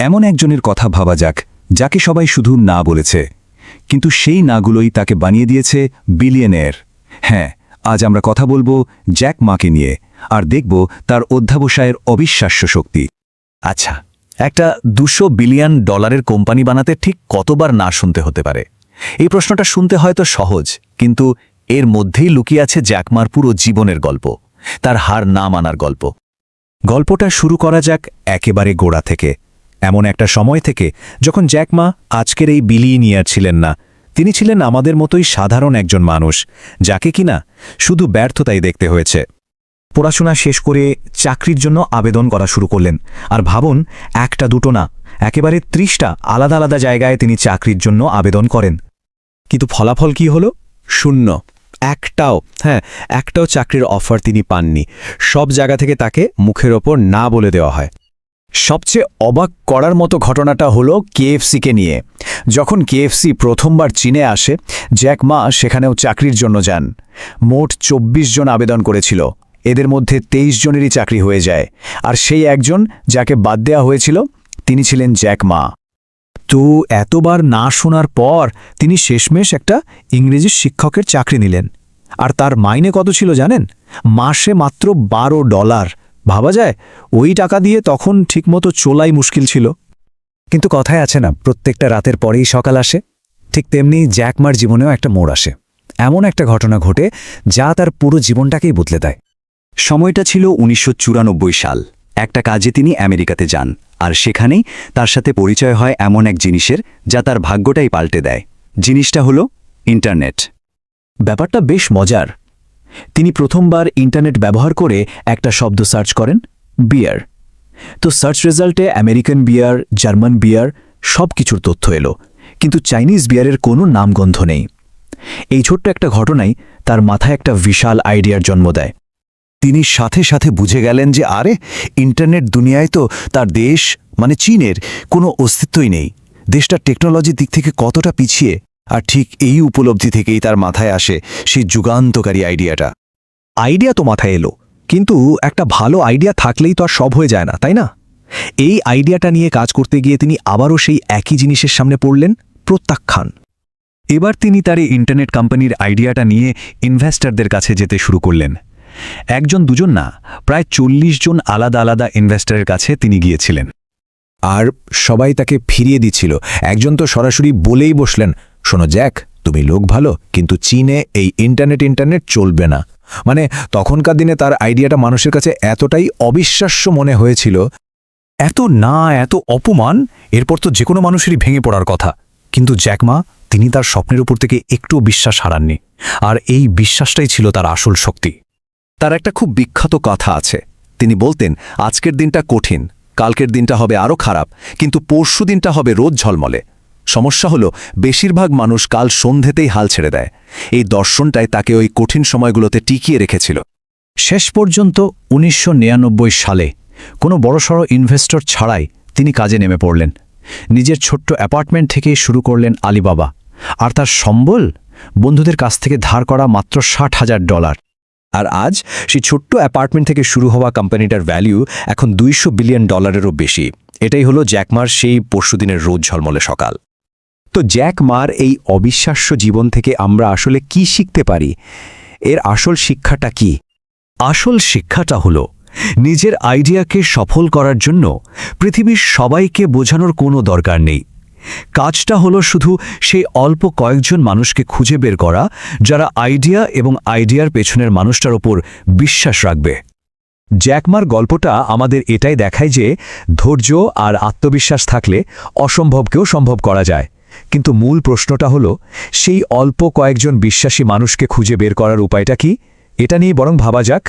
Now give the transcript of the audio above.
এমন একজনের কথা ভাবা যাক যাকে সবাই শুধু না বলেছে, কিন্তু সেই নাগুলোই তাকে বানিয়ে দিয়েছে বিলিয়নেয়ার। হ্যাঁ, আজ আমরা কথা বলবো জ্যাক মাকে নিয়ে, আর দেখব তার অধ্যাবসায়ের অবিশ্বাস্য শক্তি। আচ্ছা, একটা $200 বিলিয়ন কোম্পানি বানাতে ঠিক কতবার না শুনতে হতে পারে? এই প্রশ্নটা শুনতে হয়তো সহজ, কিন্তু এর মধ্যেই লুকিয়ে আছে জ্যাক মার পুরো জীবনের গল্প, তার হার না মানার গল্প। গল্পটা শুরু করা যাক একেবারে গোড়া থেকে, এমন একটা সময় থেকে যখন জ্যাক মা আজকের এই বিলিয়নিয়ার ছিলেন না। তিনি ছিলেন আমাদের মতোই সাধারণ একজন মানুষ, যাকে কিনা শুধু ব্যর্থতাই দেখতে হয়েছে। পড়াশোনা শেষ করে চাকরির জন্য আবেদন করা শুরু করলেন, আর ভাবুন, একটা দুটো না, একেবারে 30টা আলাদা আলাদা জায়গায় তিনি চাকরির জন্য আবেদন করেন। কিন্তু ফলাফল কি হলো? শূন্য। একটাও চাকরির অফার তিনি পাননি। সব জায়গা থেকে তাকে মুখের ওপর না বলে দেওয়া হয়। সবচেয়ে অবাক করার মতো ঘটনাটা হলো কেএফসিকে নিয়ে। যখন কেএফসি প্রথমবার চীনে আসে, জ্যাক মা সেখানেও চাকরির জন্য যান। মোট 24 জন আবেদন করেছিল, এদের মধ্যে 23 জনেরই চাকরি হয়ে যায়, আর সেই একজন যাকে বাদ দেওয়া হয়েছিল তিনি ছিলেন জ্যাক মা। তো এতবার না শোনার পর তিনি শেষমেশ একটা ইংরেজি শিক্ষকের চাকরি নিলেন। আর তার মাইনে কত ছিল জানেন? মাসে মাত্র $12। ভাবা যায়, ওই টাকা দিয়ে তখন ঠিকমতো চলাই মুশকিল ছিল। কিন্তু কথায় আছে না, প্রত্যেকটা রাতের পরেই সকাল আসে। ঠিক তেমনি জ্যাক মার জীবনেও একটা মোড় আসে। এমন একটা ঘটনা ঘটে যা তার পুরো জীবনটাকেই বদলে দেয়। সময়টা ছিল 1994 সাল। একটা কাজে তিনি আমেরিকাতে যান, আর সেখানেই তার সাথে পরিচয় হয় এমন এক জিনিসের যা তার ভাগ্যটাই পাল্টে দেয়। জিনিসটা হলো ইন্টারনেট। ব্যাপারটা বেশ মজার। তিনি প্রথমবার ইন্টারনেট ব্যবহার করে একটা শব্দ সার্চ করেন, বিয়ার। তো সার্চ রেজাল্টে আমেরিকান বিয়ার, জার্মান বিয়ার সব কিছুর তথ্য এলো, কিন্তু চাইনিজ বিয়ারের কোনো নামগন্ধ নেই। এই ছোট্ট একটা ঘটনাই তার মাথায় একটা বিশাল আইডিয়ার জন্ম দেয়। তিনি সাথে সাথে বুঝে গেলেন যে আরে, ইন্টারনেট দুনিয়ায় তো তার দেশ মানে চীনের কোনো অস্তিত্বই নেই। দেশটা টেকনোলজির দিক থেকে কতটা পিছিয়ে। আর ঠিক এই উপলব্ধি থেকেই তার মাথায় আসে সেই যুগান্তকারী আইডিয়াটা। আইডিয়া তো মাথায় এলো, কিন্তু একটা ভালো আইডিয়া থাকলেই তো আর সব হয়ে যায় না, তাই না? এই আইডিয়াটা নিয়ে কাজ করতে গিয়ে তিনি আবারও সেই একই জিনিসের সামনে পড়লেন, প্রত্যাখ্যান। এবার তিনি তার এই ইন্টারনেট কোম্পানির আইডিয়াটা নিয়ে ইনভেস্টরদের কাছে যেতে শুরু করলেন। একজন দুজন না, প্রায় 40 জন আলাদা আলাদা ইনভেস্টরের কাছে তিনি গিয়েছিলেন। আর সবাই তাকে ফিরিয়ে দিচ্ছিল। একজন তো সরাসরি বলেই বসলেন, শোনো জ্যাক, তুমি লোক ভালো, কিন্তু চীনে এই ইন্টারনেট চলবে না। মানে তখনকার দিনে তার আইডিয়াটা মানুষের কাছে এতটাই অবিশ্বাস্য মনে হয়েছিল। এত অপমান, এরপর তো যে কোনো মানুষেরই ভেঙে পড়ার কথা। কিন্তু জ্যাক মা, তিনি তার স্বপ্নের উপর থেকে একটু বিশ্বাস হারাননি, আর এই বিশ্বাসটাই ছিল তার আসল শক্তি। তার একটা খুব বিখ্যাত কথা আছে। তিনি বলতেন, আজকের দিনটা কঠিন, কালকের দিনটা হবে আরও খারাপ, কিন্তু পরশু দিনটা হবে রোদ ঝলমলে। সমস্যা হলো, বেশিরভাগ মানুষ কাল সন্ধেতেই হাল ছেড়ে দেয়। এই দর্শনটাই তাকে ওই কঠিন সময়গুলোতে টিকিয়ে রেখেছিল। শেষ পর্যন্ত 1999 সালে কোনো বড়সড় ইনভেস্টর ছাড়াই তিনি কাজে নেমে পড়লেন। নিজের ছোট্ট অ্যাপার্টমেন্ট থেকে শুরু করলেন আলিবাবা, আর তার সম্বল বন্ধুদের কাছ থেকে ধার করা মাত্র $60,000। আর আজ সেই ছোট্ট অ্যাপার্টমেন্ট থেকে শুরু হওয়া কোম্পানিটার ভ্যালু এখন $200 বিলিয়নেরও বেশি। এটাই হলো জ্যাক মার সেই পরশুদিনের রোদ ঝলমলে সকাল। তো জ্যাক মার এই অবিশ্বাস্য জীবন থেকে আমরা আসলে কি শিখতে পারি? এর আসল শিক্ষাটা কি? আসল শিক্ষাটা হলো, নিজের আইডিয়াকে সফল করার জন্য পৃথিবীর সবাইকে বোঝানোর কোনো দরকার নেই। কাজটা হলো শুধু সেই অল্প কয়েকজন মানুষকে খুঁজে বের করা, যারা আইডিয়া এবং আইডিয়ার পেছনের মানুষটার ওপর বিশ্বাস রাখবে। জ্যাক মার গল্পটা আমাদের এটাই দেখায় যে ধৈর্য আর আত্মবিশ্বাস থাকলে অসম্ভবকেও সম্ভব করা যায়। কিন্তু মূল প্রশ্নটা হলো, সেই অল্প কয়েকজন বিশ্বাসী মানুষকে খুঁজে বের করার উপায়টা কি? এটা নিয়ে বরং ভাবা যাক।